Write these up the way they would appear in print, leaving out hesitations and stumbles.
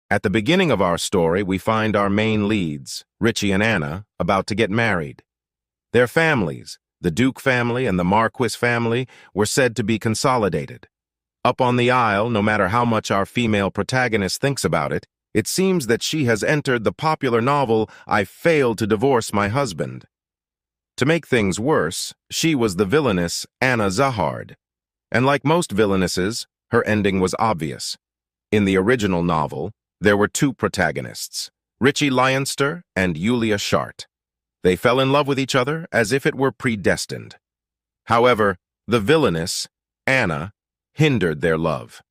At the beginning of our story, we find our main leads, Richie and Anna, about to get married. Their families, the Duke family and the Marquis family, were said to be consolidated. Up on the aisle, no matter how much our female protagonist thinks about it, it seems that she has entered the popular novel I Failed to Divorce My Husband. To make things worse, she was the villainess Anna Zahard. And like most villainesses, her ending was obvious. In the original novel, there were two protagonists, Richie Leinster and Julia Schart. They fell in love with each other as if it were predestined. However, the villainess, Anna, hindered their love.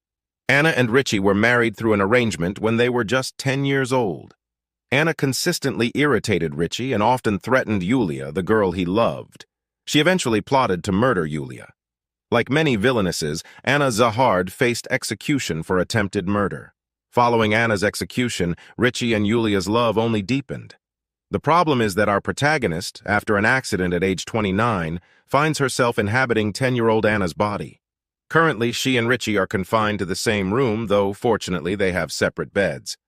Anna and Richie were married through an arrangement when they were just 10 years old. Anna consistently irritated Richie and often threatened Julia, the girl he loved. She eventually plotted to murder Julia. Like many villainesses, Anna Zahard faced execution for attempted murder. Following Anna's execution, Richie and Julia's love only deepened. The problem is that our protagonist, after an accident at age 29, finds herself inhabiting 10-year-old Anna's body. Currently, she and Richie are confined to the same room, though fortunately they have separate beds.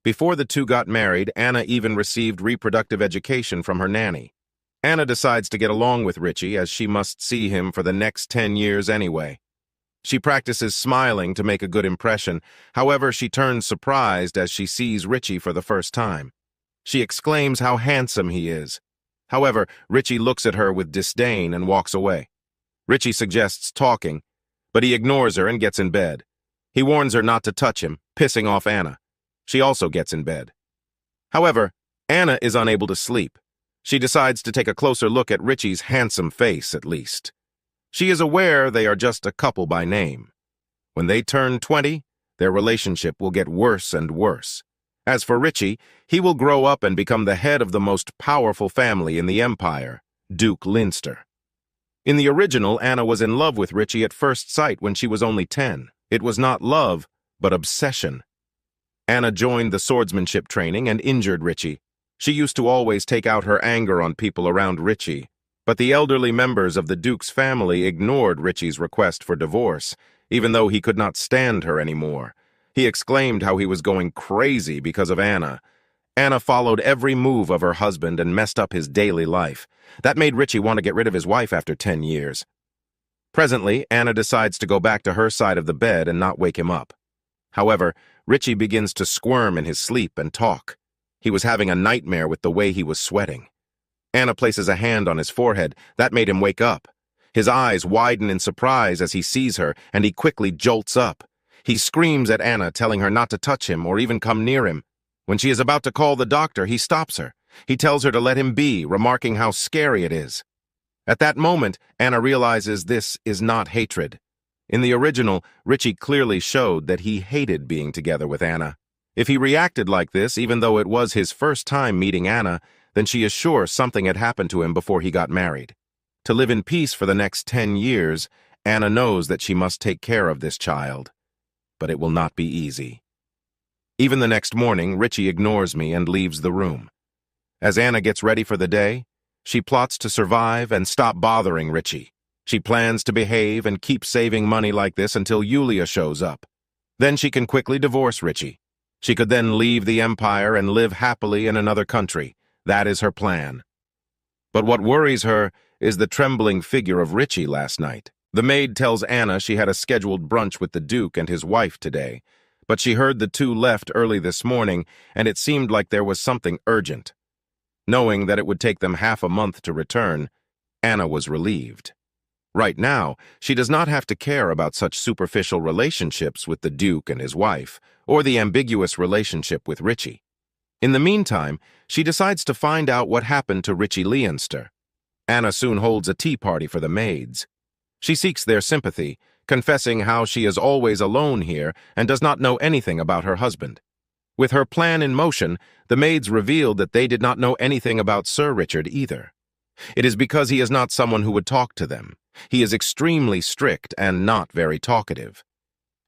Before the two got married, Anna even received reproductive education from her nanny. Anna decides to get along with Richie as she must see him for the next 10 years anyway. She practices smiling to make a good impression. However, she turns surprised as she sees Richie for the first time. She exclaims how handsome he is. However, Richie looks at her with disdain and walks away. Richie suggests talking, but he ignores her and gets in bed. He warns her not to touch him, pissing off Anna. She also gets in bed. However, Anna is unable to sleep. She decides to take a closer look at Richie's handsome face, at least. She is aware they are just a couple by name. When they turn 20, their relationship will get worse and worse. As for Richie, he will grow up and become the head of the most powerful family in the empire, Duke Leinster. In the original, Anna was in love with Richie at first sight when she was only 10. It was not love, but obsession. Anna joined the swordsmanship training and injured Richie. She used to always take out her anger on people around Richie, but the elderly members of the Duke's family ignored Richie's request for divorce, even though he could not stand her anymore. He exclaimed how he was going crazy because of Anna. Anna followed every move of her husband and messed up his daily life. That made Richie want to get rid of his wife after 10 years. Presently, Anna decides to go back to her side of the bed and not wake him up. However, Richie begins to squirm in his sleep and talk. He was having a nightmare with the way he was sweating. Anna places a hand on his forehead. That made him wake up. His eyes widen in surprise as he sees her, and he quickly jolts up. He screams at Anna, telling her not to touch him or even come near him. When she is about to call the doctor, he stops her. He tells her to let him be, remarking how scary it is. At that moment, Anna realizes this is not hatred. In the original, Richie clearly showed that he hated being together with Anna. If he reacted like this, even though it was his first time meeting Anna, then she is sure something had happened to him before he got married. To live in peace for the next 10 years, Anna knows that she must take care of this child. But it will not be easy. Even the next morning, Richie ignores me and leaves the room. As Anna gets ready for the day, she plots to survive and stop bothering Richie. She plans to behave and keep saving money like this until Julia shows up. Then she can quickly divorce Richie. She could then leave the empire and live happily in another country. That is her plan. But what worries her is the trembling figure of Richie last night. The maid tells Anna she had a scheduled brunch with the Duke and his wife today, but she heard the two left early this morning, and it seemed like there was something urgent. Knowing that it would take them half a month to return, Anna was relieved. Right now, she does not have to care about such superficial relationships with the Duke and his wife, or the ambiguous relationship with Richie. In the meantime, she decides to find out what happened to Richie Leinster. Anna soon holds a tea party for the maids. She seeks their sympathy, confessing how she is always alone here and does not know anything about her husband. With her plan in motion, the maids revealed that they did not know anything about Sir Richard either. It is because he is not someone who would talk to them. He is extremely strict and not very talkative.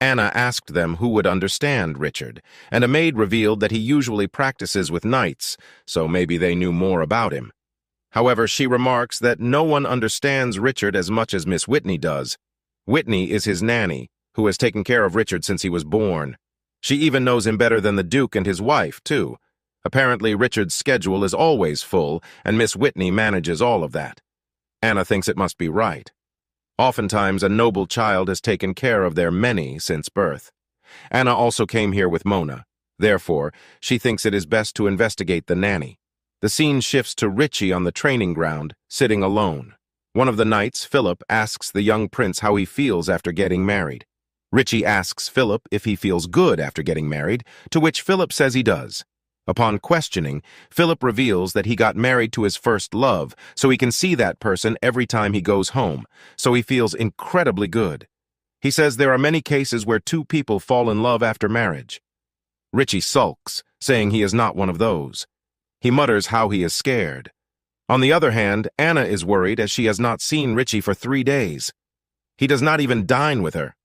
Anna asked them who would understand Richard, and a maid revealed that he usually practices with knights, so maybe they knew more about him. However, she remarks that no one understands Richard as much as Miss Whitney does. Whitney is his nanny, who has taken care of Richard since he was born. She even knows him better than the Duke and his wife, too. Apparently, Richard's schedule is always full, and Miss Whitney manages all of that. Anna thinks it must be right. Oftentimes, a noble child has taken care of their many since birth. Anna also came here with Mona. Therefore, she thinks it is best to investigate the nanny. The scene shifts to Richie on the training ground, sitting alone. One of the knights, Philip, asks the young prince how he feels after getting married. Richie asks Philip if he feels good after getting married, to which Philip says he does. Upon questioning, Philip reveals that he got married to his first love, so he can see that person every time he goes home, so he feels incredibly good. He says there are many cases where two people fall in love after marriage. Richie sulks, saying he is not one of those. He mutters how he is scared. On the other hand, Anna is worried as she has not seen Richie for 3 days. He does not even dine with her.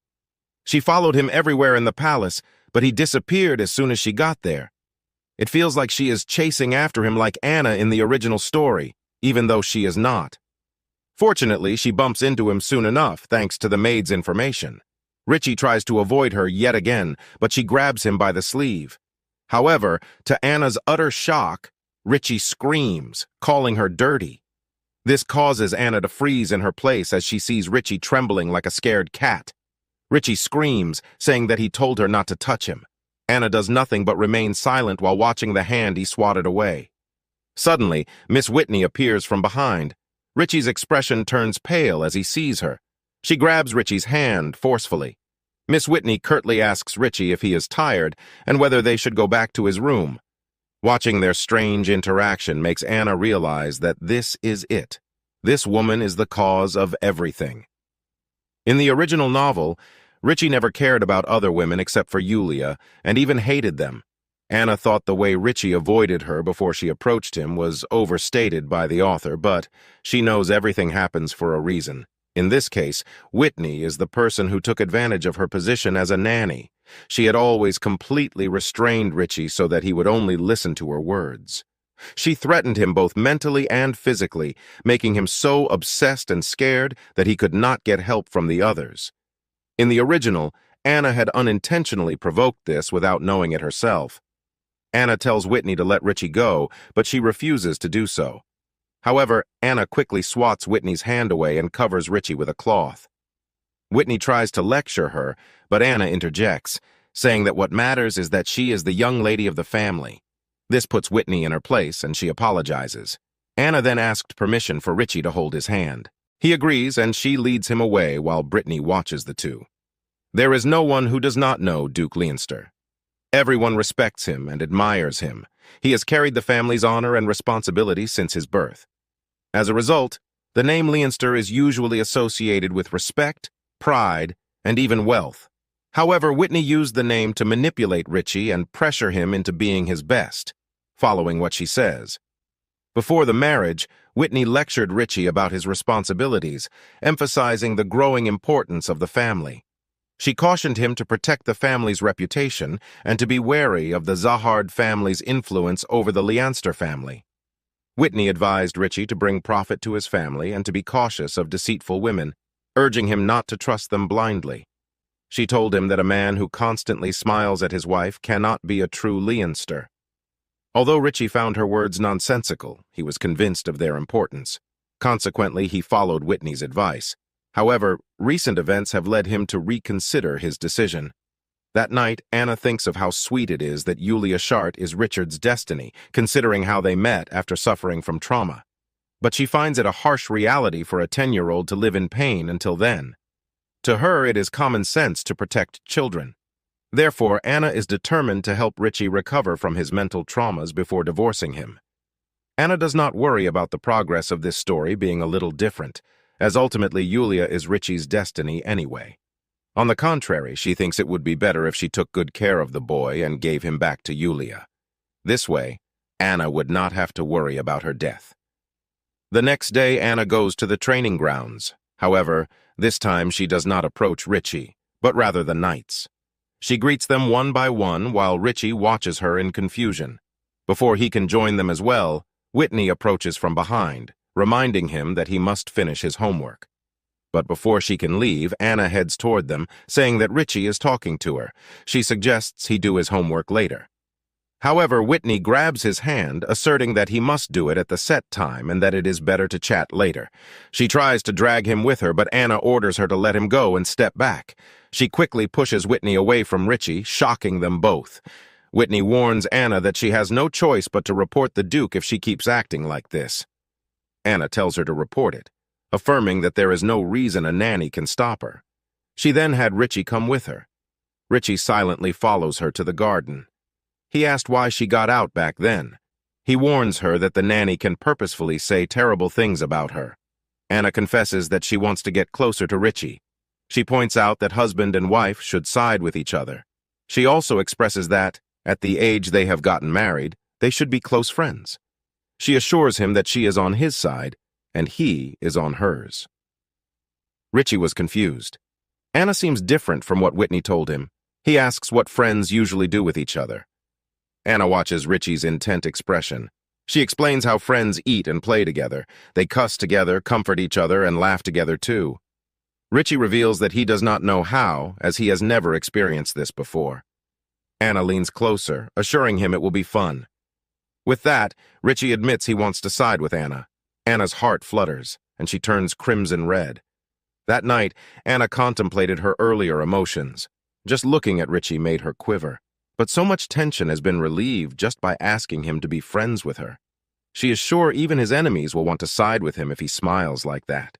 She followed him everywhere in the palace, but he disappeared as soon as she got there. It feels like she is chasing after him like Anna in the original story, even though she is not. Fortunately, she bumps into him soon enough, thanks to the maid's information. Richie tries to avoid her yet again, but she grabs him by the sleeve. However, to Anna's utter shock, Richie screams, calling her dirty. This causes Anna to freeze in her place as she sees Richie trembling like a scared cat. Richie screams, saying that he told her not to touch him. Anna does nothing but remain silent while watching the hand he swatted away. Suddenly, Miss Whitney appears from behind. Richie's expression turns pale as he sees her. She grabs Richie's hand forcefully. Miss Whitney curtly asks Richie if he is tired and whether they should go back to his room. Watching their strange interaction makes Anna realize that this is it. This woman is the cause of everything. In the original novel, Richie never cared about other women except for Yulia, and even hated them. Anna thought the way Richie avoided her before she approached him was overstated by the author, but she knows everything happens for a reason. In this case, Whitney is the person who took advantage of her position as a nanny. She had always completely restrained Richie so that he would only listen to her words. She threatened him both mentally and physically, making him so obsessed and scared that he could not get help from the others. In the original, Anna had unintentionally provoked this without knowing it herself. Anna tells Whitney to let Richie go, but she refuses to do so. However, Anna quickly swats Whitney's hand away and covers Richie with a cloth. Whitney tries to lecture her, but Anna interjects, saying that what matters is that she is the young lady of the family. This puts Whitney in her place, and she apologizes. Anna then asked permission for Richie to hold his hand. He agrees, and she leads him away while Brittany watches the two. There is no one who does not know Duke Leinster. Everyone respects him and admires him. He has carried the family's honor and responsibility since his birth. As a result, the name Leinster is usually associated with respect, pride, and even wealth. However, Whitney used the name to manipulate Richie and pressure him into being his best, following what she says. Before the marriage, Whitney lectured Richie about his responsibilities, emphasizing the growing importance of the family. She cautioned him to protect the family's reputation and to be wary of the Zahard family's influence over the Leinster family. Whitney advised Richie to bring profit to his family and to be cautious of deceitful women, urging him not to trust them blindly. She told him that a man who constantly smiles at his wife cannot be a true Leinster. Although Richie found her words nonsensical, he was convinced of their importance. Consequently, he followed Whitney's advice. However, recent events have led him to reconsider his decision. That night, Anna thinks of how sweet it is that Yulia Shart is Richard's destiny, considering how they met after suffering from trauma. But she finds it a harsh reality for a 10-year-old to live in pain until then. To her, it is common sense to protect children. Therefore, Anna is determined to help Richie recover from his mental traumas before divorcing him. Anna does not worry about the progress of this story being a little different, as ultimately Yulia is Richie's destiny anyway. On the contrary, she thinks it would be better if she took good care of the boy and gave him back to Yulia. This way, Anna would not have to worry about her death. The next day, Anna goes to the training grounds. However, this time she does not approach Richie, but rather the knights. She greets them one by one while Richie watches her in confusion. Before he can join them as well, Whitney approaches from behind, reminding him that he must finish his homework. But before she can leave, Anna heads toward them, saying that Richie is talking to her. She suggests he do his homework later. However, Whitney grabs his hand, asserting that he must do it at the set time and that it is better to chat later. She tries to drag him with her, but Anna orders her to let him go and step back. She quickly pushes Whitney away from Richie, shocking them both. Whitney warns Anna that she has no choice but to report the Duke if she keeps acting like this. Anna tells her to report it, affirming that there is no reason a nanny can stop her. She then had Richie come with her. Richie silently follows her to the garden. He asked why she got out back then. He warns her that the nanny can purposefully say terrible things about her. Anna confesses that she wants to get closer to Richie. She points out that husband and wife should side with each other. She also expresses that, at the age they have gotten married, they should be close friends. She assures him that she is on his side, and he is on hers. Richie was confused. Anna seems different from what Whitney told him. He asks what friends usually do with each other. Anna watches Richie's intent expression. She explains how friends eat and play together. They cuss together, comfort each other, and laugh together too. Richie reveals that he does not know how, as he has never experienced this before. Anna leans closer, assuring him it will be fun. With that, Richie admits he wants to side with Anna. Anna's heart flutters, and she turns crimson red. That night, Anna contemplated her earlier emotions. Just looking at Richie made her quiver. But so much tension has been relieved just by asking him to be friends with her. She is sure even his enemies will want to side with him if he smiles like that.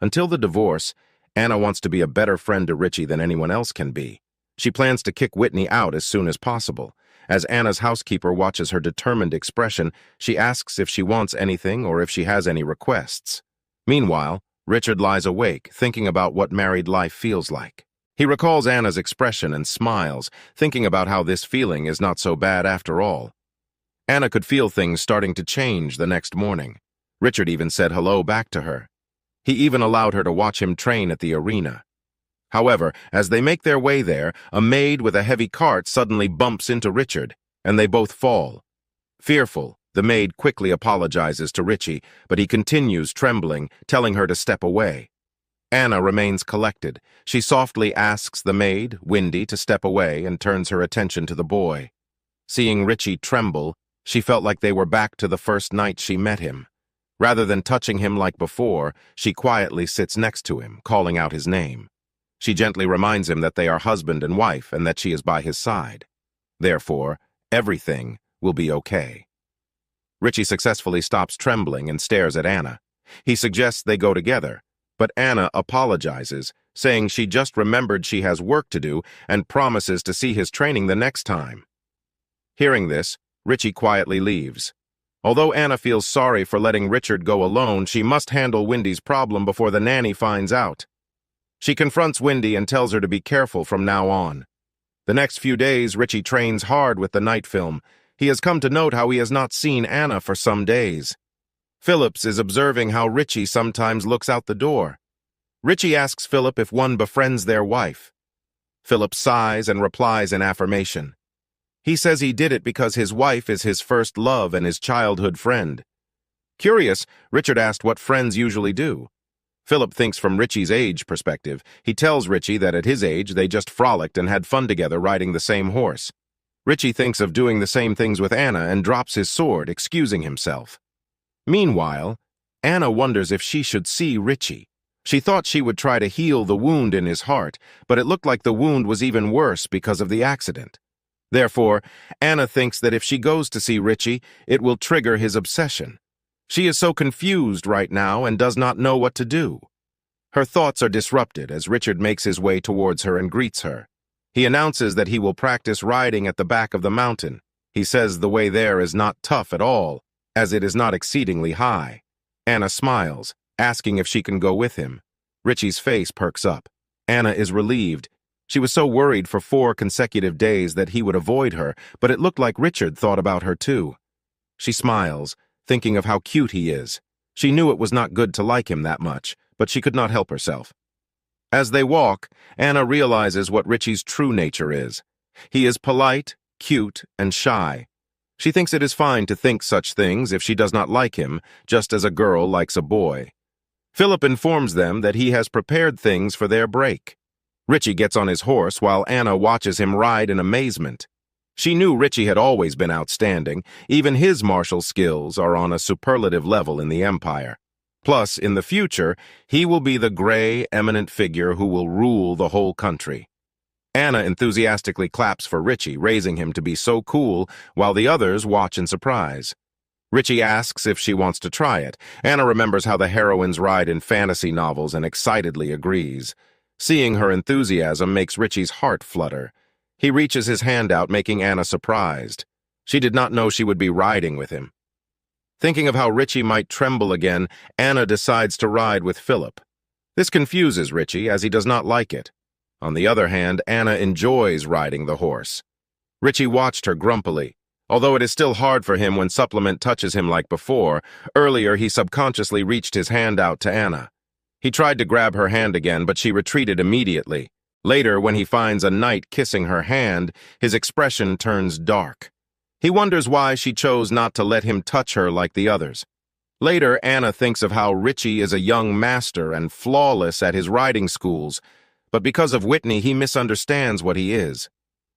Until the divorce, Anna wants to be a better friend to Richie than anyone else can be. She plans to kick Whitney out as soon as possible. As Anna's housekeeper watches her determined expression, she asks if she wants anything or if she has any requests. Meanwhile, Richard lies awake, thinking about what married life feels like. He recalls Anna's expression and smiles, thinking about how this feeling is not so bad after all. Anna could feel things starting to change the next morning. Richard even said hello back to her. He even allowed her to watch him train at the arena. However, as they make their way there, a maid with a heavy cart suddenly bumps into Richard, and they both fall. Fearful, the maid quickly apologizes to Richie, but he continues trembling, telling her to step away. Anna remains collected. She softly asks the maid, Windy, to step away and turns her attention to the boy. Seeing Richie tremble, she felt like they were back to the first night she met him. Rather than touching him like before, she quietly sits next to him, calling out his name. She gently reminds him that they are husband and wife and that she is by his side. Therefore, everything will be okay. Richie successfully stops trembling and stares at Anna. He suggests they go together, but Anna apologizes, saying she just remembered she has work to do and promises to see his training the next time. Hearing this, Richie quietly leaves. Although Anna feels sorry for letting Richard go alone, she must handle Windy's problem before the nanny finds out. She confronts Windy and tells her to be careful from now on. The next few days, Richie trains hard with the night film. He has come to note how he has not seen Anna for some days. Phillips is observing how Richie sometimes looks out the door. Richie asks Philip if one befriends their wife. Philip sighs and replies in affirmation. He says he did it because his wife is his first love and his childhood friend. Curious, Richard asked what friends usually do. Philip thinks from Richie's age perspective. He tells Richie that at his age they just frolicked and had fun together riding the same horse. Richie thinks of doing the same things with Anna and drops his sword, excusing himself. Meanwhile, Anna wonders if she should see Richie. She thought she would try to heal the wound in his heart, but it looked like the wound was even worse because of the accident. Therefore, Anna thinks that if she goes to see Richie, it will trigger his obsession. She is so confused right now and does not know what to do. Her thoughts are disrupted as Richard makes his way towards her and greets her. He announces that he will practice riding at the back of the mountain. He says the way there is not tough at all, as it is not exceedingly high. Anna smiles, asking if she can go with him. Richie's face perks up. Anna is relieved. She was so worried for 4 consecutive days that he would avoid her, but it looked like Richard thought about her too. She smiles, thinking of how cute he is. She knew it was not good to like him that much, but she could not help herself. As they walk, Anna realizes what Richie's true nature is. He is polite, cute, and shy. She thinks it is fine to think such things if she does not like him, just as a girl likes a boy. Philip informs them that he has prepared things for their break. Richie gets on his horse while Anna watches him ride in amazement. She knew Richie had always been outstanding. Even his martial skills are on a superlative level in the Empire. Plus, in the future, he will be the gray, eminent figure who will rule the whole country. Anna enthusiastically claps for Richie, raising him to be so cool, while the others watch in surprise. Richie asks if she wants to try it. Anna remembers how the heroines ride in fantasy novels and excitedly agrees. Seeing her enthusiasm makes Richie's heart flutter. He reaches his hand out, making Anna surprised. She did not know she would be riding with him. Thinking of how Richie might tremble again, Anna decides to ride with Philip. This confuses Richie, as he does not like it. On the other hand, Anna enjoys riding the horse. Richie watched her grumpily. Although it is still hard for him when Supplement touches him like before, earlier he subconsciously reached his hand out to Anna. He tried to grab her hand again, but she retreated immediately. Later, when he finds a knight kissing her hand, his expression turns dark. He wonders why she chose not to let him touch her like the others. Later, Anna thinks of how Richie is a young master and flawless at his riding schools, but because of Whitney, he misunderstands what he is.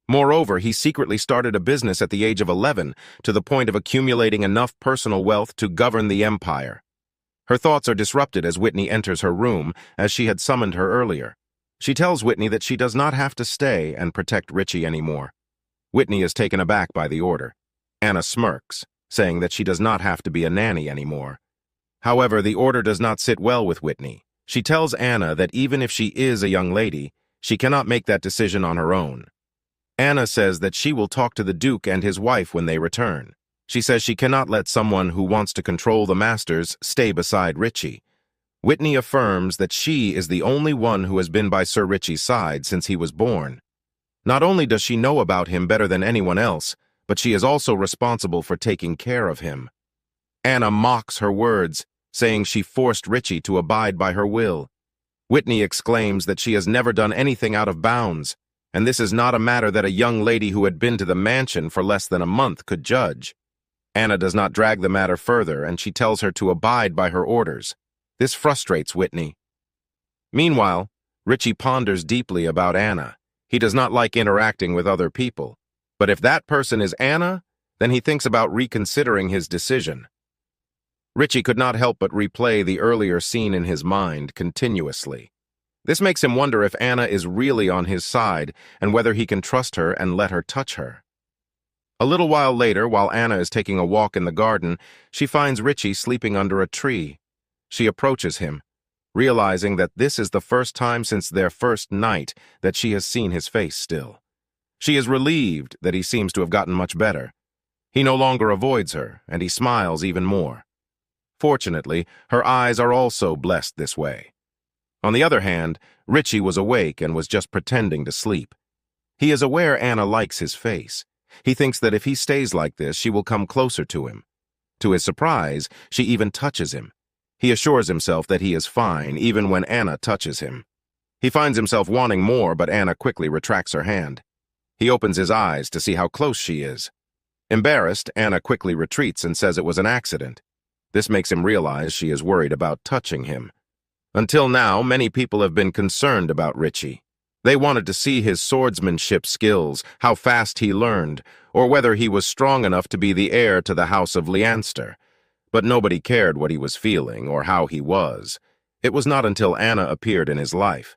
Moreover, he secretly started a business at the age of 11, to the point of accumulating enough personal wealth to govern the empire. Her thoughts are disrupted as Whitney enters her room, as she had summoned her earlier. She tells Whitney that she does not have to stay and protect Richie anymore. Whitney is taken aback by the order. Anna smirks, saying that she does not have to be a nanny anymore. However, the order does not sit well with Whitney. She tells Anna that even if she is a young lady, she cannot make that decision on her own. Anna says that she will talk to the Duke and his wife when they return. She says she cannot let someone who wants to control the masters stay beside Richie. Whitney affirms that she is the only one who has been by Sir Richie's side since he was born. Not only does she know about him better than anyone else, but she is also responsible for taking care of him. Anna mocks her words, saying she forced Richie to abide by her will. Whitney exclaims that she has never done anything out of bounds, and this is not a matter that a young lady who had been to the mansion for less than a month could judge. Anna does not drag the matter further, and she tells her to abide by her orders. This frustrates Whitney. Meanwhile, Richie ponders deeply about Anna. He does not like interacting with other people. But if that person is Anna, then he thinks about reconsidering his decision. Richie could not help but replay the earlier scene in his mind continuously. This makes him wonder if Anna is really on his side and whether he can trust her and let her touch her. A little while later, while Anna is taking a walk in the garden, she finds Richie sleeping under a tree. She approaches him, realizing that this is the first time since their first night that she has seen his face still. She is relieved that he seems to have gotten much better. He no longer avoids her, and he smiles even more. Fortunately, her eyes are also blessed this way. On the other hand, Richie was awake and was just pretending to sleep. He is aware Anna likes his face. He thinks that if he stays like this, she will come closer to him. To his surprise, she even touches him. He assures himself that he is fine, even when Anna touches him. He finds himself wanting more, but Anna quickly retracts her hand. He opens his eyes to see how close she is. Embarrassed, Anna quickly retreats and says it was an accident. This makes him realize she is worried about touching him. Until now, many people have been concerned about Richie. They wanted to see his swordsmanship skills, how fast he learned, or whether he was strong enough to be the heir to the House of Leanster. But nobody cared what he was feeling or how he was. It was not until Anna appeared in his life.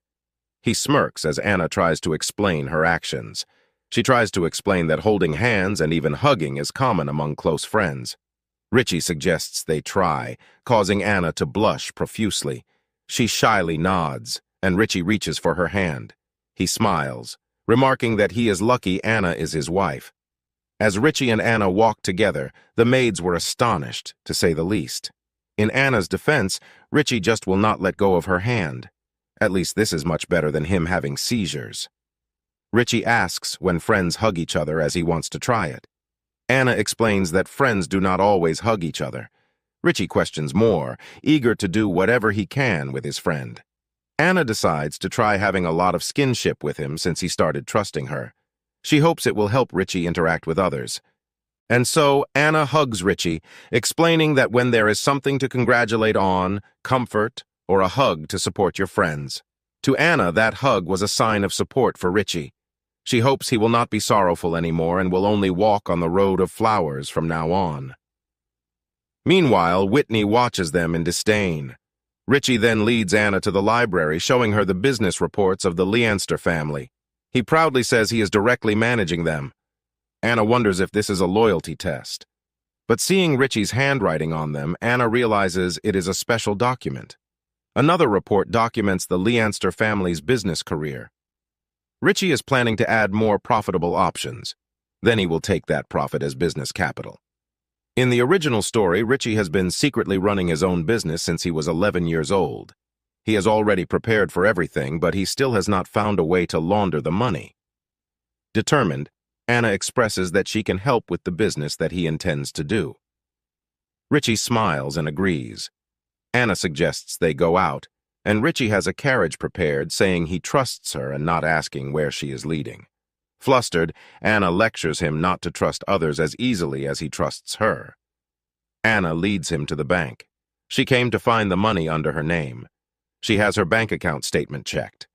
He smirks as Anna tries to explain her actions. She tries to explain that holding hands and even hugging is common among close friends. Richie suggests they try, causing Anna to blush profusely. She shyly nods, and Richie reaches for her hand. He smiles, remarking that he is lucky Anna is his wife. As Richie and Anna walked together, the maids were astonished, to say the least. In Anna's defense, Richie just will not let go of her hand. At least this is much better than him having seizures. Richie asks when friends hug each other as he wants to try it. Anna explains that friends do not always hug each other. Richie questions more, eager to do whatever he can with his friend. Anna decides to try having a lot of skinship with him since he started trusting her. She hopes it will help Richie interact with others. And so Anna hugs Richie, explaining that when there is something to congratulate on, comfort, or a hug to support your friends. To Anna, that hug was a sign of support for Richie. She hopes he will not be sorrowful anymore and will only walk on the road of flowers from now on. Meanwhile, Whitney watches them in disdain. Richie then leads Anna to the library, showing her the business reports of the Leanster family. He proudly says he is directly managing them. Anna wonders if this is a loyalty test. But seeing Richie's handwriting on them, Anna realizes it is a special document. Another report documents the Leanster family's business career. Richie is planning to add more profitable options. Then he will take that profit as business capital. In the original story, Richie has been secretly running his own business since he was 11 years old. He has already prepared for everything, but he still has not found a way to launder the money. Determined, Anna expresses that she can help with the business that he intends to do. Richie smiles and agrees. Anna suggests they go out, and Richie has a carriage prepared, saying he trusts her and not asking where she is leading. Flustered, Anna lectures him not to trust others as easily as he trusts her. Anna leads him to the bank. She came to find the money under her name. She has her bank account statement checked.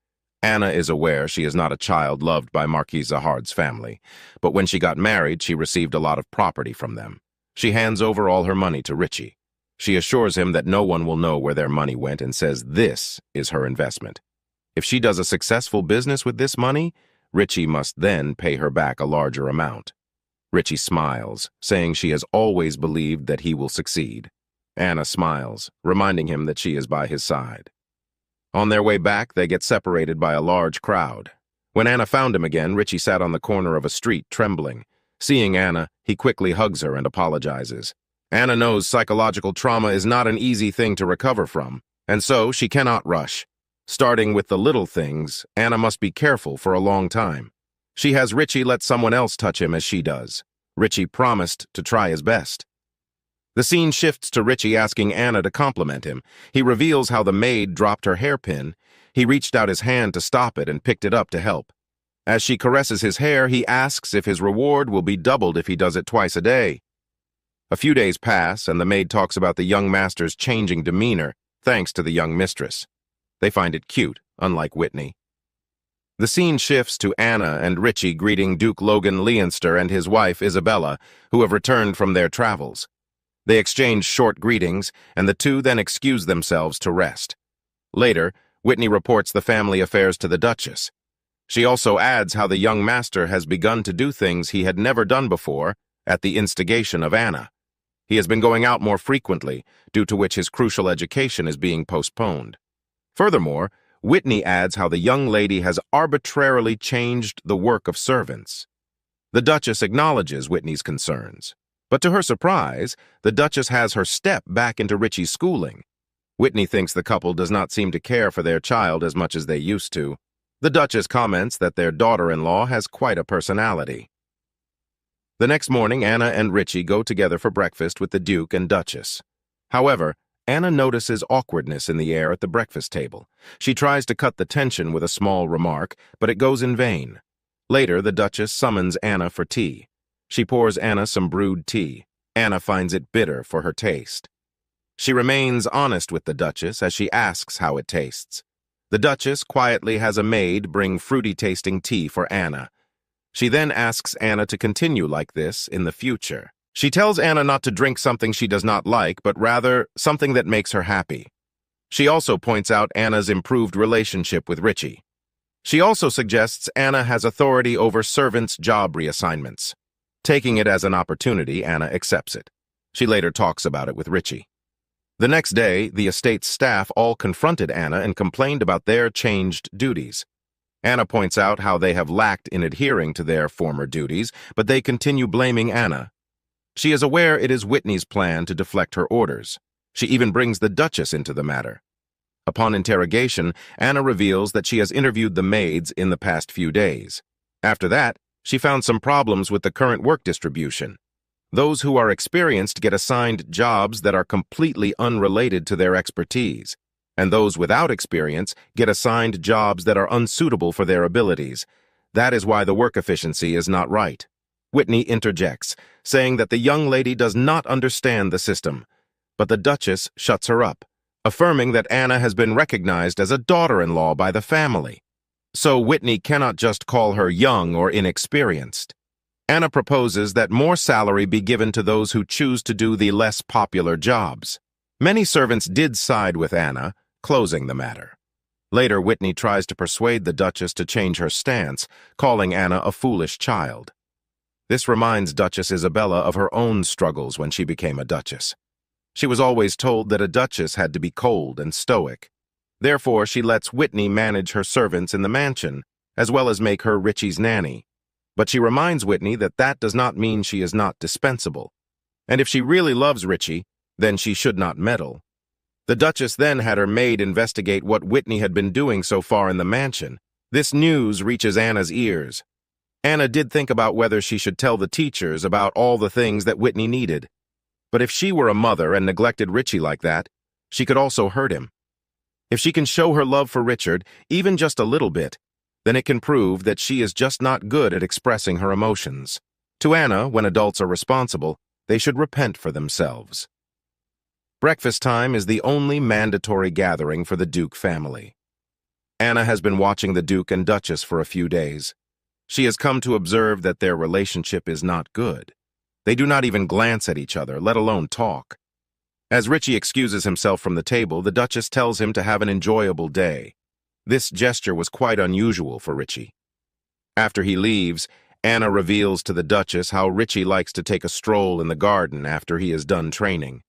Anna is aware she is not a child loved by Marquis Zahard's family, but when she got married, she received a lot of property from them. She hands over all her money to Richie. She assures him that no one will know where their money went and says this is her investment. If she does a successful business with this money, Richie must then pay her back a larger amount. Richie smiles, saying she has always believed that he will succeed. Anna smiles, reminding him that she is by his side. On their way back, they get separated by a large crowd. When Anna found him again, Richie sat on the corner of a street, trembling. Seeing Anna, he quickly hugs her and apologizes. Anna knows psychological trauma is not an easy thing to recover from, and so she cannot rush. Starting with the little things, Anna must be careful for a long time. She has Richie let someone else touch him as she does. Richie promised to try his best. The scene shifts to Richie asking Anna to compliment him. He reveals how the maid dropped her hairpin. He reached out his hand to stop it and picked it up to help. As she caresses his hair, he asks if his reward will be doubled if he does it twice a day. A few days pass, and the maid talks about the young master's changing demeanor, thanks to the young mistress. They find it cute, unlike Whitney. The scene shifts to Anna and Richie greeting Duke Logan Leanster and his wife Isabella, who have returned from their travels. They exchange short greetings, and the two then excuse themselves to rest. Later, Whitney reports the family affairs to the Duchess. She also adds how the young master has begun to do things he had never done before, at the instigation of Anna. He has been going out more frequently, due to which his crucial education is being postponed. Furthermore, Whitney adds how the young lady has arbitrarily changed the work of servants. The Duchess acknowledges Whitney's concerns. But to her surprise, the Duchess has her step back into Richie's schooling. Whitney thinks the couple does not seem to care for their child as much as they used to. The Duchess comments that their daughter-in-law has quite a personality. The next morning, Anna and Richie go together for breakfast with the Duke and Duchess. However, Anna notices awkwardness in the air at the breakfast table. She tries to cut the tension with a small remark, but it goes in vain. Later, the Duchess summons Anna for tea. She pours Anna some brewed tea. Anna finds it bitter for her taste. She remains honest with the Duchess as she asks how it tastes. The Duchess quietly has a maid bring fruity-tasting tea for Anna. She then asks Anna to continue like this in the future. She tells Anna not to drink something she does not like, but rather something that makes her happy. She also points out Anna's improved relationship with Richie. She also suggests Anna has authority over servants' job reassignments. Taking it as an opportunity, Anna accepts it. She later talks about it with Richie. The next day, the estate's staff all confronted Anna and complained about their changed duties. Anna points out how they have lacked in adhering to their former duties, but they continue blaming Anna. She is aware it is Whitney's plan to deflect her orders. She even brings the Duchess into the matter. Upon interrogation, Anna reveals that she has interviewed the maids in the past few days. After that, she found some problems with the current work distribution. Those who are experienced get assigned jobs that are completely unrelated to their expertise, and those without experience get assigned jobs that are unsuitable for their abilities. That is why the work efficiency is not right. Whitney interjects, saying that the young lady does not understand the system, but the Duchess shuts her up, affirming that Anna has been recognized as a daughter-in-law by the family. So Whitney cannot just call her young or inexperienced. Anna proposes that more salary be given to those who choose to do the less popular jobs. Many servants did side with Anna, closing the matter. Later, Whitney tries to persuade the Duchess to change her stance, calling Anna a foolish child. This reminds Duchess Isabella of her own struggles when she became a duchess. She was always told that a duchess had to be cold and stoic. Therefore, she lets Whitney manage her servants in the mansion, as well as make her Richie's nanny. But she reminds Whitney that that does not mean she is not dispensable. And if she really loves Richie, then she should not meddle. The Duchess then had her maid investigate what Whitney had been doing so far in the mansion. This news reaches Anna's ears. Anna did think about whether she should tell the teachers about all the things that Whitney needed. But if she were a mother and neglected Richie like that, she could also hurt him. If she can show her love for Richard, even just a little bit, then it can prove that she is just not good at expressing her emotions. To Anna, when adults are responsible, they should repent for themselves. Breakfast time is the only mandatory gathering for the Duke family. Anna has been watching the Duke and Duchess for a few days. She has come to observe that their relationship is not good. They do not even glance at each other, let alone talk. As Richie excuses himself from the table, the Duchess tells him to have an enjoyable day. This gesture was quite unusual for Richie. After he leaves, Anna reveals to the Duchess how Richie likes to take a stroll in the garden after he is done training.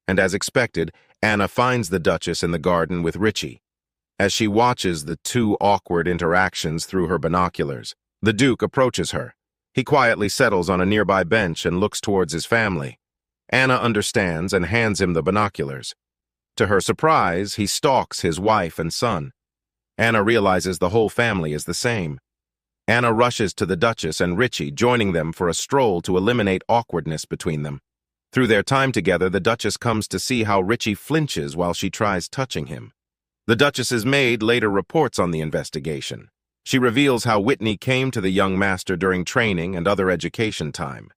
And as expected, Anna finds the Duchess in the garden with Richie. As she watches the two awkward interactions through her binoculars, the Duke approaches her. He quietly settles on a nearby bench and looks towards his family. Anna understands and hands him the binoculars. To her surprise, he stalks his wife and son. Anna realizes the whole family is the same. Anna rushes to the Duchess and Richie, joining them for a stroll to eliminate awkwardness between them. Through their time together, the Duchess comes to see how Richie flinches while she tries touching him. The Duchess's maid later reports on the investigation. She reveals how Whitney came to the young master during training and other education time.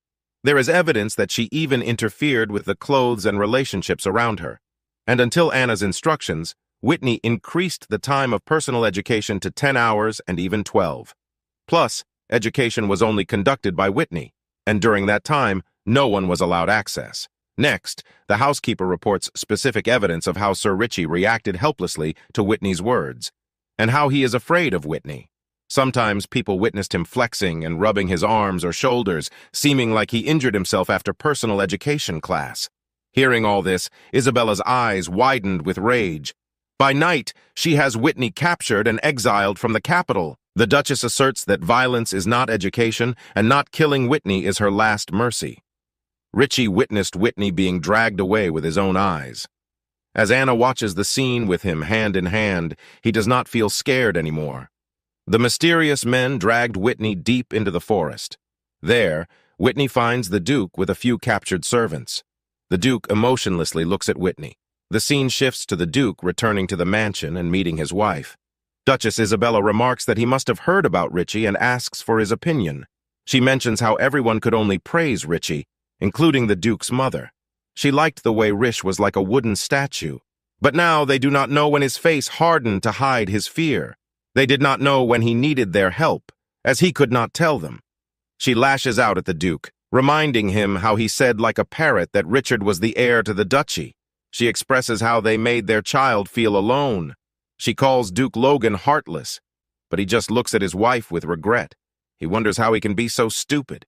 There is evidence that she even interfered with the clothes and relationships around her. And until Anna's instructions, Whitney increased the time of personal education to 10 hours and even 12. Plus, education was only conducted by Whitney, and during that time, no one was allowed access. Next, the housekeeper reports specific evidence of how Sir Richie reacted helplessly to Whitney's words, and how he is afraid of Whitney. Sometimes people witnessed him flexing and rubbing his arms or shoulders, seeming like he injured himself after personal education class. Hearing all this, Isabella's eyes widened with rage. By night, she has Whitney captured and exiled from the capital. The Duchess asserts that violence is not education, and not killing Whitney is her last mercy. Richie witnessed Whitney being dragged away with his own eyes. As Anna watches the scene with him hand in hand, he does not feel scared anymore. The mysterious men dragged Whitney deep into the forest. There, Whitney finds the Duke with a few captured servants. The Duke emotionlessly looks at Whitney. The scene shifts to the Duke returning to the mansion and meeting his wife. Duchess Isabella remarks that he must have heard about Richie and asks for his opinion. She mentions how everyone could only praise Richie, including the Duke's mother. She liked the way Rish was like a wooden statue. But now they do not know when his face hardened to hide his fear. They did not know when he needed their help, as he could not tell them. She lashes out at the Duke, reminding him how he said like a parrot that Richard was the heir to the duchy. She expresses how they made their child feel alone. She calls Duke Logan heartless, but he just looks at his wife with regret. He wonders how he can be so stupid.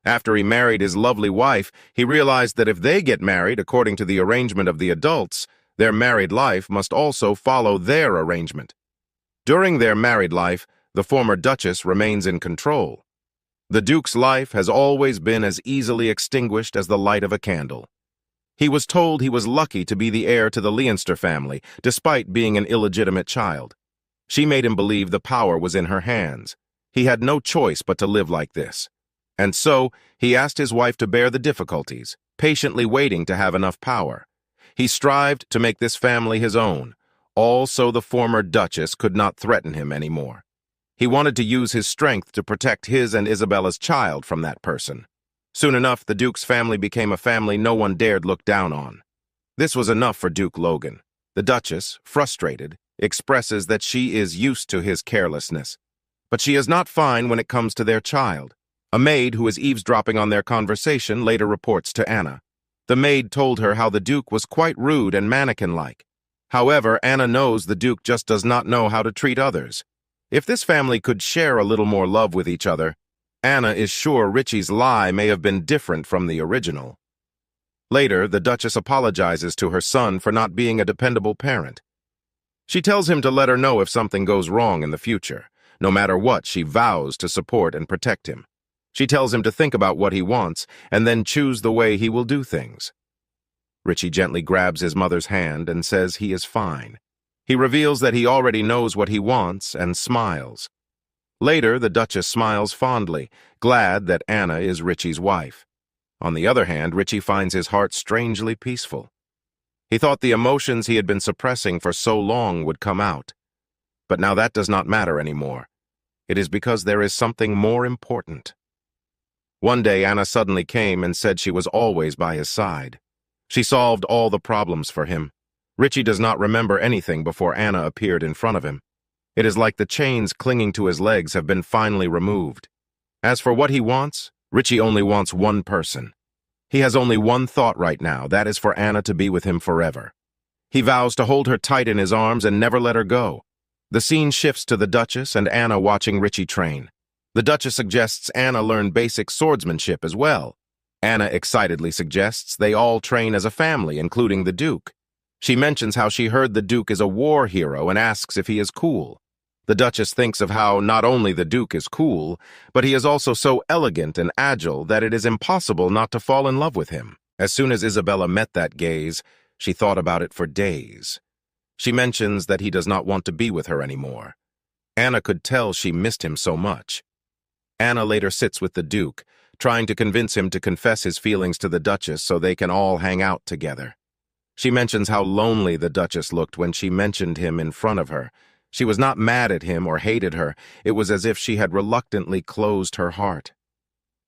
After he married his lovely wife, he realized that if they get married according to the arrangement of the adults, their married life must also follow their arrangement. During their married life, the former Duchess remains in control. The Duke's life has always been as easily extinguished as the light of a candle. He was told he was lucky to be the heir to the Leinster family, despite being an illegitimate child. She made him believe the power was in her hands. He had no choice but to live like this. And so, he asked his wife to bear the difficulties, patiently waiting to have enough power. He strived to make this family his own, all so the former Duchess could not threaten him anymore. He wanted to use his strength to protect his and Isabella's child from that person. Soon enough, the Duke's family became a family no one dared look down on. This was enough for Duke Logan. The Duchess, frustrated, expresses that she is used to his carelessness. But she is not fine when it comes to their child. A maid who is eavesdropping on their conversation later reports to Anna. The maid told her how the Duke was quite rude and mannequin-like. However, Anna knows the Duke just does not know how to treat others. If this family could share a little more love with each other, Anna is sure Richie's lie may have been different from the original. Later, the Duchess apologizes to her son for not being a dependable parent. She tells him to let her know if something goes wrong in the future. No matter what, she vows to support and protect him. She tells him to think about what he wants and then choose the way he will do things. Richie gently grabs his mother's hand and says he is fine. He reveals that he already knows what he wants and smiles. Later, the Duchess smiles fondly, glad that Anna is Richie's wife. On the other hand, Richie finds his heart strangely peaceful. He thought the emotions he had been suppressing for so long would come out. But now that does not matter anymore. It is because there is something more important. One day, Anna suddenly came and said she was always by his side. She solved all the problems for him. Richie does not remember anything before Anna appeared in front of him. It is like the chains clinging to his legs have been finally removed. As for what he wants, Richie only wants one person. He has only one thought right now, that is for Anna to be with him forever. He vows to hold her tight in his arms and never let her go. The scene shifts to the Duchess and Anna watching Richie train. The Duchess suggests Anna learn basic swordsmanship as well. Anna excitedly suggests they all train as a family, including the Duke. She mentions how she heard the Duke is a war hero and asks if he is cool. The Duchess thinks of how not only the Duke is cool, but he is also so elegant and agile that it is impossible not to fall in love with him. As soon as Isabella met that gaze, she thought about it for days. She mentions that he does not want to be with her anymore. Anna could tell she missed him so much. Anna later sits with the Duke, trying to convince him to confess his feelings to the Duchess so they can all hang out together. She mentions how lonely the Duchess looked when she mentioned him in front of her. She was not mad at him or hated her. It was as if she had reluctantly closed her heart.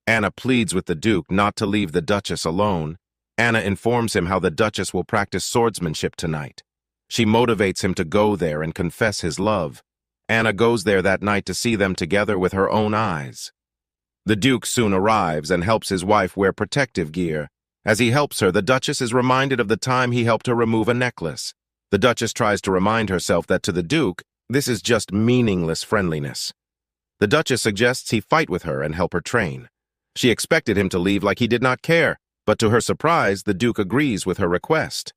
Anna pleads with the Duke not to leave the Duchess alone. Anna informs him how the Duchess will practice swordsmanship tonight. She motivates him to go there and confess his love. Anna goes there that night to see them together with her own eyes. The Duke soon arrives and helps his wife wear protective gear. As he helps her, the Duchess is reminded of the time he helped her remove a necklace. The Duchess tries to remind herself that to the Duke, this is just meaningless friendliness. The Duchess suggests he fight with her and help her train. She expected him to leave like he did not care, but to her surprise, the Duke agrees with her request.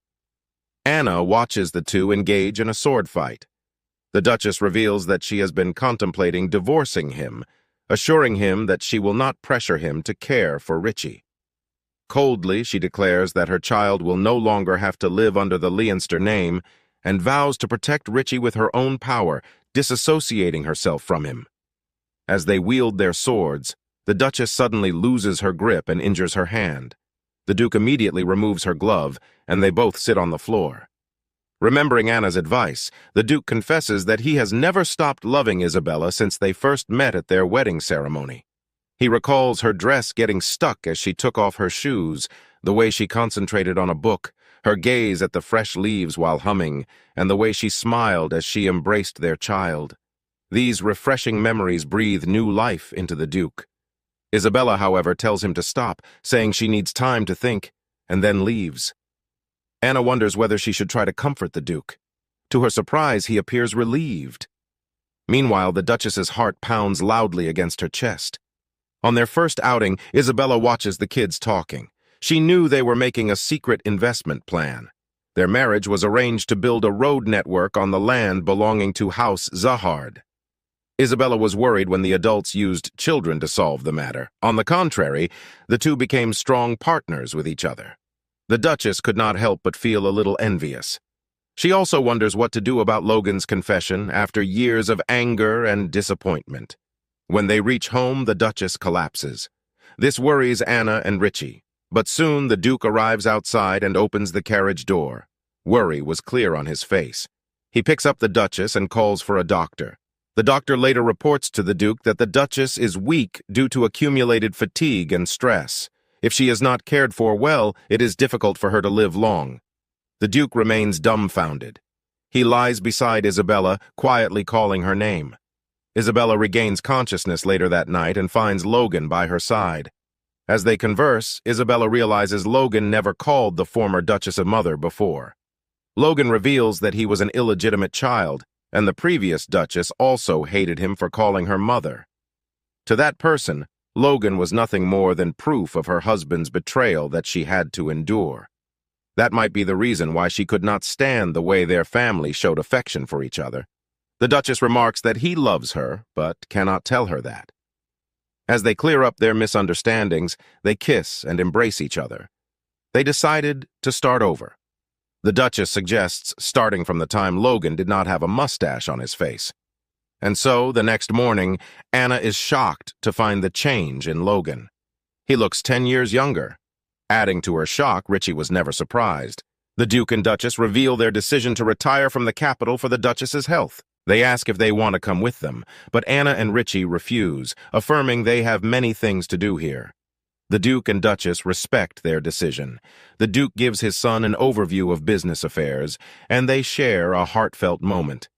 Anna watches the two engage in a sword fight. The Duchess reveals that she has been contemplating divorcing him, assuring him that she will not pressure him to care for Richie. Coldly, she declares that her child will no longer have to live under the Leinster name and vows to protect Richie with her own power, disassociating herself from him. As they wield their swords, the Duchess suddenly loses her grip and injures her hand. The Duke immediately removes her glove, and they both sit on the floor. Remembering Anna's advice, the Duke confesses that he has never stopped loving Isabella since they first met at their wedding ceremony. He recalls her dress getting stuck as she took off her shoes, the way she concentrated on a book, her gaze at the fresh leaves while humming, and the way she smiled as she embraced their child. These refreshing memories breathe new life into the Duke. Isabella, however, tells him to stop, saying she needs time to think, and then leaves. Anna wonders whether she should try to comfort the Duke. To her surprise, he appears relieved. Meanwhile, the Duchess's heart pounds loudly against her chest. On their first outing, Isabella watches the kids talking. She knew they were making a secret investment plan. Their marriage was arranged to build a road network on the land belonging to House Zahard. Isabella was worried when the adults used children to solve the matter. On the contrary, the two became strong partners with each other. The Duchess could not help but feel a little envious. She also wonders what to do about Logan's confession after years of anger and disappointment. When they reach home, the Duchess collapses. This worries Anna and Richie, but soon the Duke arrives outside and opens the carriage door. Worry was clear on his face. He picks up the Duchess and calls for a doctor. The doctor later reports to the Duke that the Duchess is weak due to accumulated fatigue and stress. If she is not cared for well, it is difficult for her to live long. The Duke remains dumbfounded. He lies beside Isabella, quietly calling her name. Isabella regains consciousness later that night and finds Logan by her side. As they converse, Isabella realizes Logan never called the former Duchess a mother before. Logan reveals that he was an illegitimate child, and the previous Duchess also hated him for calling her mother. To that person, Logan was nothing more than proof of her husband's betrayal that she had to endure. That might be the reason why she could not stand the way their family showed affection for each other. The Duchess remarks that he loves her, but cannot tell her that. As they clear up their misunderstandings, they kiss and embrace each other. They decided to start over. The Duchess suggests starting from the time Logan did not have a mustache on his face. And so, the next morning, Anna is shocked to find the change in Logan. He looks 10 years younger. Adding to her shock, Richie was never surprised. The Duke and Duchess reveal their decision to retire from the capital for the Duchess's health. They ask if they want to come with them, but Anna and Richie refuse, affirming they have many things to do here. The Duke and Duchess respect their decision. The Duke gives his son an overview of business affairs, and they share a heartfelt moment.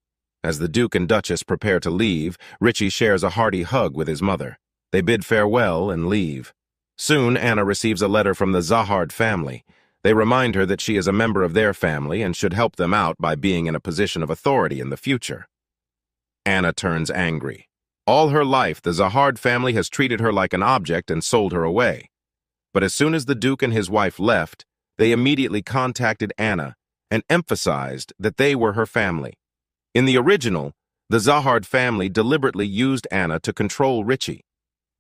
As the Duke and Duchess prepare to leave, Richie shares a hearty hug with his mother. They bid farewell and leave. Soon, Anna receives a letter from the Zahard family. They remind her that she is a member of their family and should help them out by being in a position of authority in the future. Anna turns angry. All her life, the Zahard family has treated her like an object and sold her away. But as soon as the Duke and his wife left, they immediately contacted Anna and emphasized that they were her family. In the original, the Zahard family deliberately used Anna to control Richie.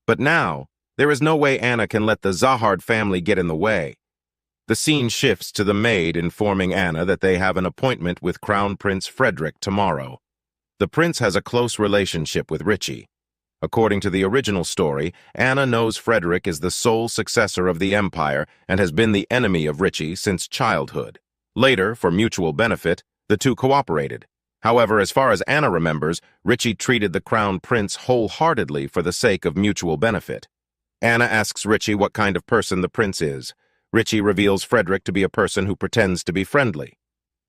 But now, there is no way Anna can let the Zahard family get in the way. The scene shifts to the maid informing Anna that they have an appointment with Crown Prince Frederick tomorrow. The prince has a close relationship with Richie. According to the original story, Anna knows Frederick is the sole successor of the empire and has been the enemy of Richie since childhood. Later, for mutual benefit, the two cooperated. However, as far as Anna remembers, Richie treated the crown prince wholeheartedly for the sake of mutual benefit. Anna asks Richie what kind of person the prince is. Richie reveals Frederick to be a person who pretends to be friendly.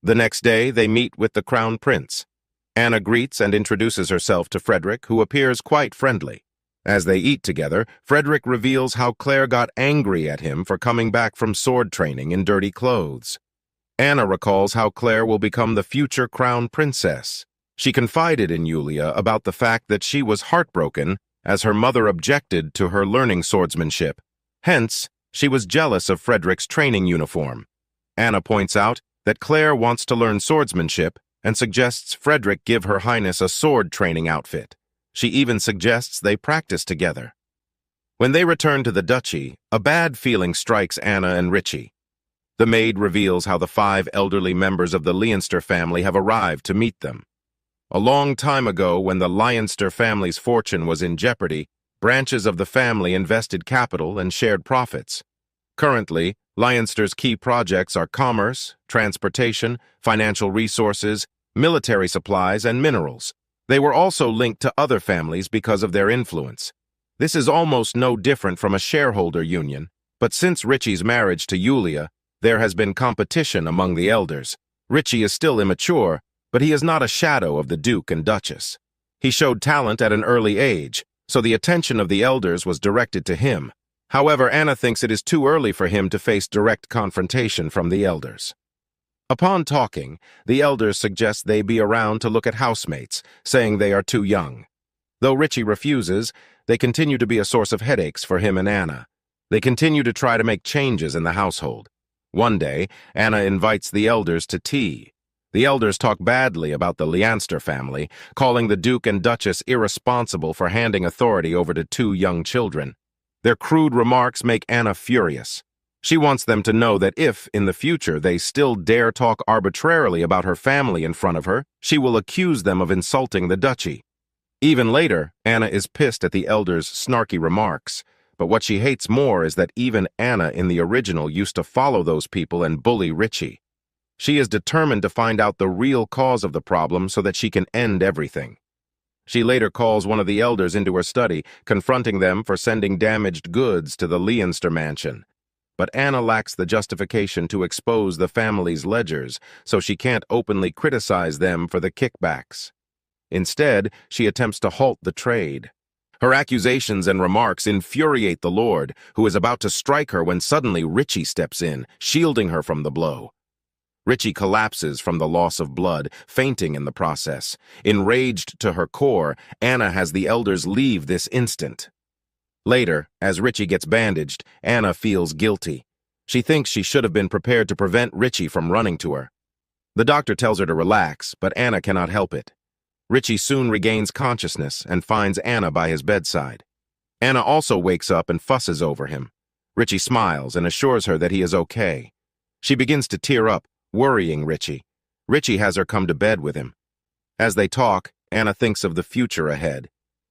The next day, they meet with the crown prince. Anna greets and introduces herself to Frederick, who appears quite friendly. As they eat together, Frederick reveals how Claire got angry at him for coming back from sword training in dirty clothes. Anna recalls how Claire will become the future crown princess. She confided in Yulia about the fact that she was heartbroken as her mother objected to her learning swordsmanship. Hence, she was jealous of Frederick's training uniform. Anna points out that Claire wants to learn swordsmanship and suggests Frederick give Her Highness a sword training outfit. She even suggests they practice together. When they return to the duchy, a bad feeling strikes Anna and Richie. The maid reveals how the 5 elderly members of the Leinster family have arrived to meet them. A long time ago, when the Leinster family's fortune was in jeopardy, branches of the family invested capital and shared profits. Currently, Leinster's key projects are commerce, transportation, financial resources, military supplies, and minerals. They were also linked to other families because of their influence. This is almost no different from a shareholder union, but since Richie's marriage to Yulia, there has been competition among the elders. Richie is still immature, but he is not a shadow of the Duke and Duchess. He showed talent at an early age, so the attention of the elders was directed to him. However, Anna thinks it is too early for him to face direct confrontation from the elders. Upon talking, the elders suggest they be around to look at housemates, saying they are too young. Though Richie refuses, they continue to be a source of headaches for him and Anna. They continue to try to make changes in the household. One day, Anna invites the elders to tea. The elders talk badly about the Leinster family, calling the Duke and Duchess irresponsible for handing authority over to 2 young children. Their crude remarks make Anna furious. She wants them to know that if, in the future, they still dare talk arbitrarily about her family in front of her, she will accuse them of insulting the duchy. Even later, Anna is pissed at the elders' snarky remarks, but what she hates more is that even Anna in the original used to follow those people and bully Richie. She is determined to find out the real cause of the problem so that she can end everything. She later calls one of the elders into her study, confronting them for sending damaged goods to the Leinster mansion. but Anna lacks the justification to expose the family's ledgers, so she can't openly criticize them for the kickbacks. Instead, she attempts to halt the trade. Her accusations and remarks infuriate the Lord, who is about to strike her when suddenly Richie steps in, shielding her from the blow. Richie collapses from the loss of blood, fainting in the process. Enraged to her core, Anna has the elders leave this instant. Later, as Richie gets bandaged, Anna feels guilty. She thinks she should have been prepared to prevent Richie from running to her. The doctor tells her to relax, but Anna cannot help it. Richie soon regains consciousness and finds Anna by his bedside. Anna also wakes up and fusses over him. Richie smiles and assures her that he is okay. She begins to tear up, worrying Richie. Richie has her come to bed with him. As they talk, Anna thinks of the future ahead.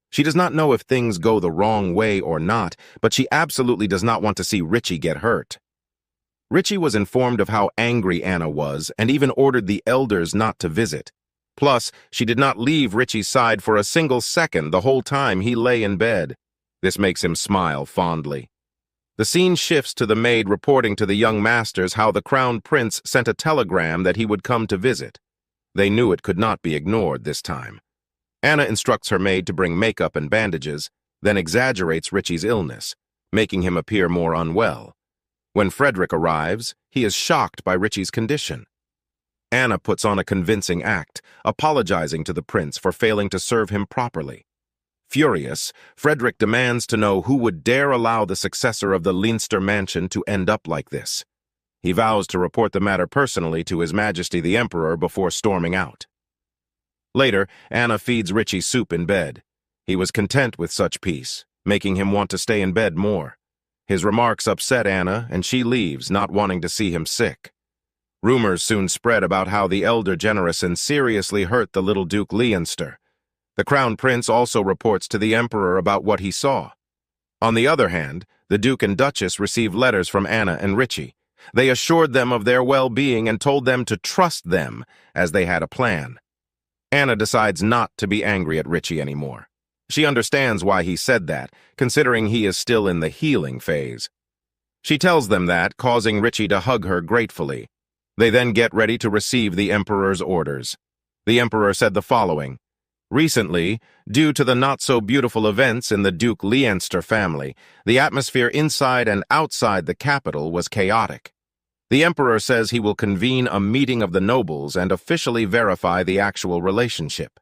She does not know if things go the wrong way or not, but she absolutely does not want to see Richie get hurt. Richie was informed of how angry Anna was and even ordered the elders not to visit. Plus, she did not leave Richie's side for a single second the whole time he lay in bed. This makes him smile fondly. The scene shifts to the maid reporting to the young masters how the Crown Prince sent a telegram that he would come to visit. They knew it could not be ignored this time. Anna instructs her maid to bring makeup and bandages, then exaggerates Richie's illness, making him appear more unwell. When Frederick arrives, he is shocked by Richie's condition. Anna puts on a convincing act, apologizing to the prince for failing to serve him properly. Furious, Frederick demands to know who would dare allow the successor of the Leinster mansion to end up like this. He vows to report the matter personally to His Majesty the Emperor before storming out. Later, Anna feeds Richie soup in bed. He was content with such peace, making him want to stay in bed more. His remarks upset Anna, and she leaves, not wanting to see him sick. Rumors soon spread about how the elder Generison seriously hurt the little Duke Leinster. The Crown Prince also reports to the Emperor about what he saw. On the other hand, the Duke and Duchess received letters from Anna and Richie. They assured them of their well-being and told them to trust them, as they had a plan. Anna decides not to be angry at Richie anymore. She understands why he said that, considering he is still in the healing phase. She tells them that, causing Richie to hug her gratefully. They then get ready to receive the Emperor's orders. The Emperor said the following: "Recently, due to the not-so-beautiful events in the Duke Leinster family, the atmosphere inside and outside the capital was chaotic. The Emperor says he will convene a meeting of the nobles and officially verify the actual relationship.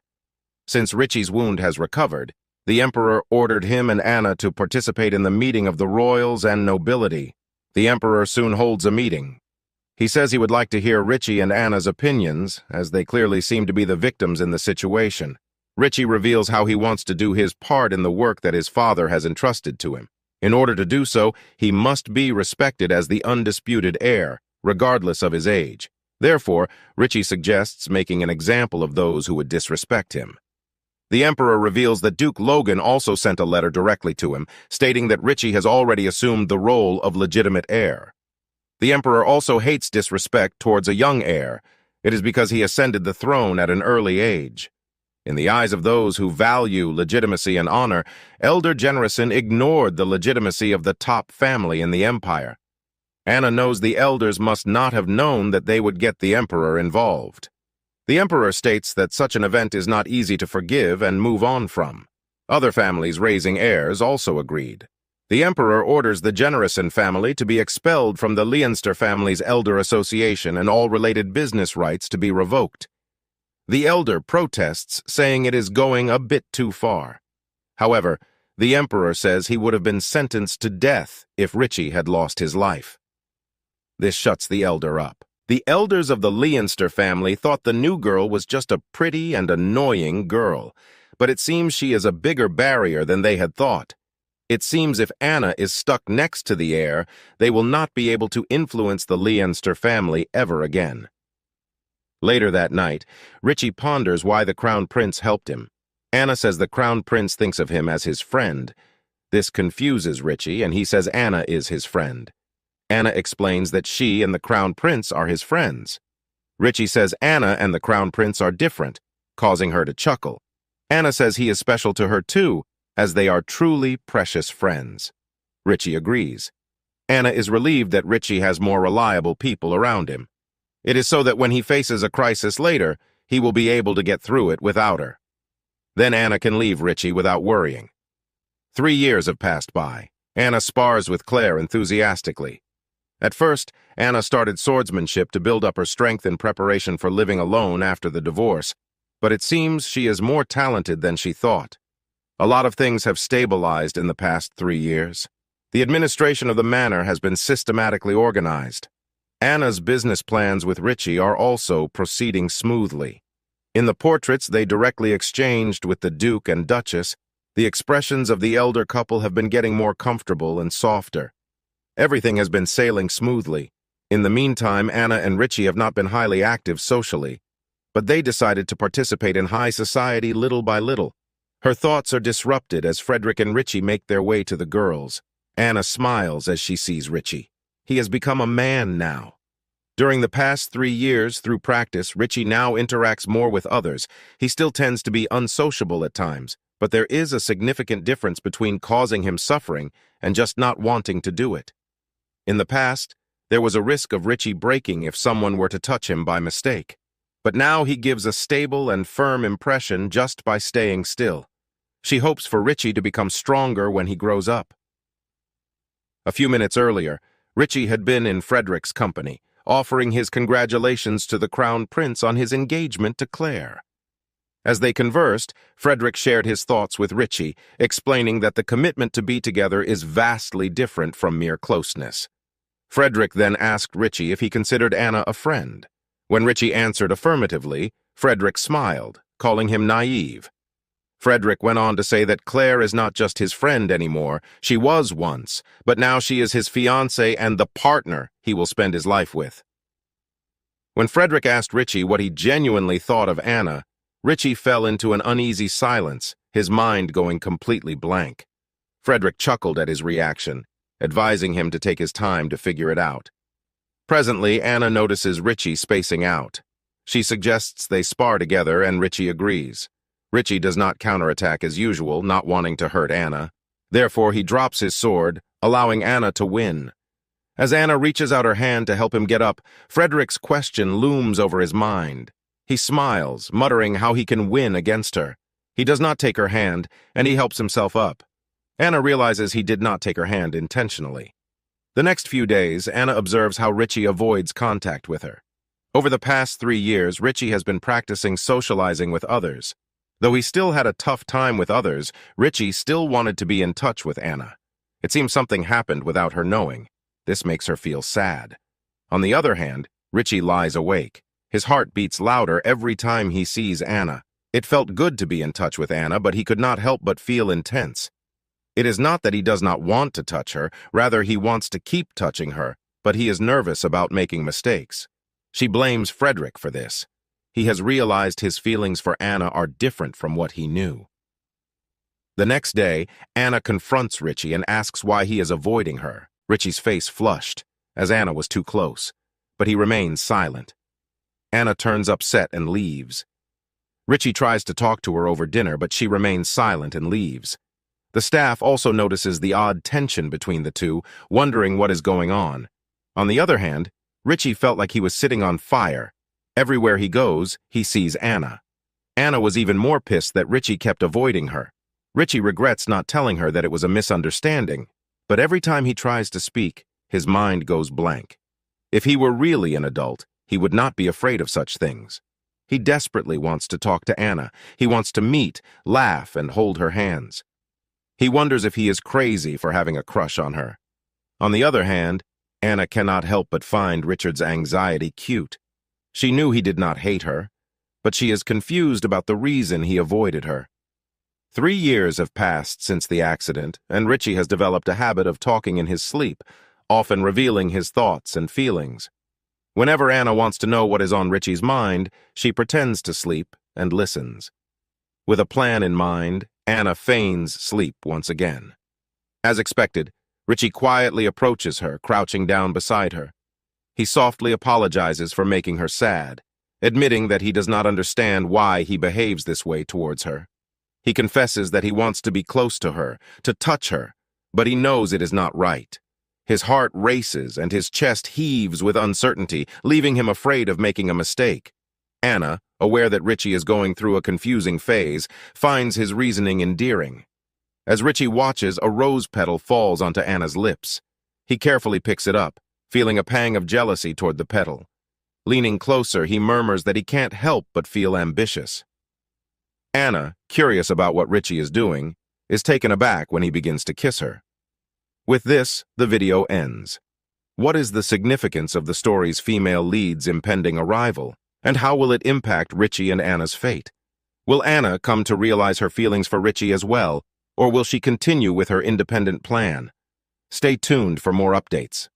Since Richie's wound has recovered, the Emperor ordered him and Anna to participate in the meeting of the royals and nobility. The Emperor soon holds a meeting. He says he would like to hear Richie and Anna's opinions, as they clearly seem to be the victims in the situation. Richie reveals how he wants to do his part in the work that his father has entrusted to him. In order to do so, he must be respected as the undisputed heir, regardless of his age. Therefore, Richie suggests making an example of those who would disrespect him. The Emperor reveals that Duke Logan also sent a letter directly to him, stating that Richie has already assumed the role of legitimate heir. The Emperor also hates disrespect towards a young heir. It is because he ascended the throne at an early age. In the eyes of those who value legitimacy and honor, Elder Generison ignored the legitimacy of the top family in the empire. Anna knows the elders must not have known that they would get the Emperor involved. The Emperor states that such an event is not easy to forgive and move on from. Other families raising heirs also agreed. The Emperor orders the Generison family to be expelled from the Leinster family's elder association and all related business rights to be revoked. The elder protests, saying it is going a bit too far. However, the Emperor says he would have been sentenced to death if Richie had lost his life. This shuts the elder up. The elders of the Leinster family thought the new girl was just a pretty and annoying girl, but it seems she is a bigger barrier than they had thought. It seems if Anna is stuck next to the heir, they will not be able to influence the Leinster family ever again. Later that night, Richie ponders why the Crown Prince helped him. Anna says the Crown Prince thinks of him as his friend. This confuses Richie, and he says Anna is his friend. Anna explains that she and the Crown Prince are his friends. Richie says Anna and the Crown Prince are different, causing her to chuckle. Anna says he is special to her too, as they are truly precious friends. Richie agrees. Anna is relieved that Richie has more reliable people around him. It is so that when he faces a crisis later, he will be able to get through it without her. Then Anna can leave Richie without worrying. 3 years have passed by. Anna spars with Claire enthusiastically. At first, Anna started swordsmanship to build up her strength in preparation for living alone after the divorce, but it seems she is more talented than she thought. A lot of things have stabilized in the past 3 years. The administration of the manor has been systematically organized. Anna's business plans with Richie are also proceeding smoothly. In the portraits they directly exchanged with the Duke and Duchess, the expressions of the elder couple have been getting more comfortable and softer. Everything has been sailing smoothly. In the meantime, Anna and Richie have not been highly active socially, but they decided to participate in high society little by little. Her thoughts are disrupted as Frederick and Richie make their way to the girls. Anna smiles as she sees Richie. He has become a man now. During the past 3 years, through practice, Richie now interacts more with others. He still tends to be unsociable at times, but there is a significant difference between causing him suffering and just not wanting to do it. In the past, there was a risk of Richie breaking if someone were to touch him by mistake. But now he gives a stable and firm impression just by staying still. She hopes for Richie to become stronger when he grows up. A few minutes earlier, Richie had been in Frederick's company, offering his congratulations to the Crown Prince on his engagement to Claire. As they conversed, Frederick shared his thoughts with Richie, explaining that the commitment to be together is vastly different from mere closeness. Frederick then asked Richie if he considered Anna a friend. When Richie answered affirmatively, Frederick smiled, calling him naive. Frederick went on to say that Claire is not just his friend anymore. She was once, but now she is his fiancée and the partner he will spend his life with. When Frederick asked Richie what he genuinely thought of Anna, Richie fell into an uneasy silence, his mind going completely blank. Frederick chuckled at his reaction, advising him to take his time to figure it out. Presently, Anna notices Richie spacing out. She suggests they spar together, and Richie agrees. Richie does not counterattack as usual, not wanting to hurt Anna. Therefore, he drops his sword, allowing Anna to win. As Anna reaches out her hand to help him get up, Frederick's question looms over his mind. He smiles, muttering how he can win against her. He does not take her hand, and he helps himself up. Anna realizes he did not take her hand intentionally. The next few days, Anna observes how Richie avoids contact with her. Over the past 3 years, Richie has been practicing socializing with others. Though he still had a tough time with others, Richie still wanted to be in touch with Anna. It seems something happened without her knowing. This makes her feel sad. On the other hand, Richie lies awake. His heart beats louder every time he sees Anna. It felt good to be in touch with Anna, but he could not help but feel intense. It is not that he does not want to touch her, rather he wants to keep touching her, but he is nervous about making mistakes. She blames Frederick for this. He has realized his feelings for Anna are different from what he knew. The next day, Anna confronts Richie and asks why he is avoiding her. Richie's face flushed, as Anna was too close, but he remains silent. Anna turns upset and leaves. Richie tries to talk to her over dinner, but she remains silent and leaves. The staff also notices the odd tension between the two, wondering what is going on. On the other hand, Richie felt like he was sitting on fire. Everywhere he goes, he sees Anna. Anna was even more pissed that Richie kept avoiding her. Richie regrets not telling her that it was a misunderstanding, but every time he tries to speak, his mind goes blank. If he were really an adult, he would not be afraid of such things. He desperately wants to talk to Anna. He wants to meet, laugh, and hold her hands. He wonders if he is crazy for having a crush on her. On the other hand, Anna cannot help but find Richard's anxiety cute. She knew he did not hate her, but she is confused about the reason he avoided her. 3 years have passed since the accident, and Richie has developed a habit of talking in his sleep, often revealing his thoughts and feelings. Whenever Anna wants to know what is on Richie's mind, she pretends to sleep and listens. With a plan in mind, Anna feigns sleep once again. As expected, Richie quietly approaches her, crouching down beside her. He softly apologizes for making her sad, admitting that he does not understand why he behaves this way towards her. He confesses that he wants to be close to her, to touch her, but he knows it is not right. His heart races and his chest heaves with uncertainty, leaving him afraid of making a mistake. Anna, aware that Richie is going through a confusing phase, finds his reasoning endearing. As Richie watches, a rose petal falls onto Anna's lips. He carefully picks it up, feeling a pang of jealousy toward the petal. Leaning closer, he murmurs that he can't help but feel ambitious. Anna, curious about what Richie is doing, is taken aback when he begins to kiss her. With this, the video ends. What is the significance of the story's female lead's impending arrival, and how will it impact Richie and Anna's fate? Will Anna come to realize her feelings for Richie as well, or will she continue with her independent plan? Stay tuned for more updates.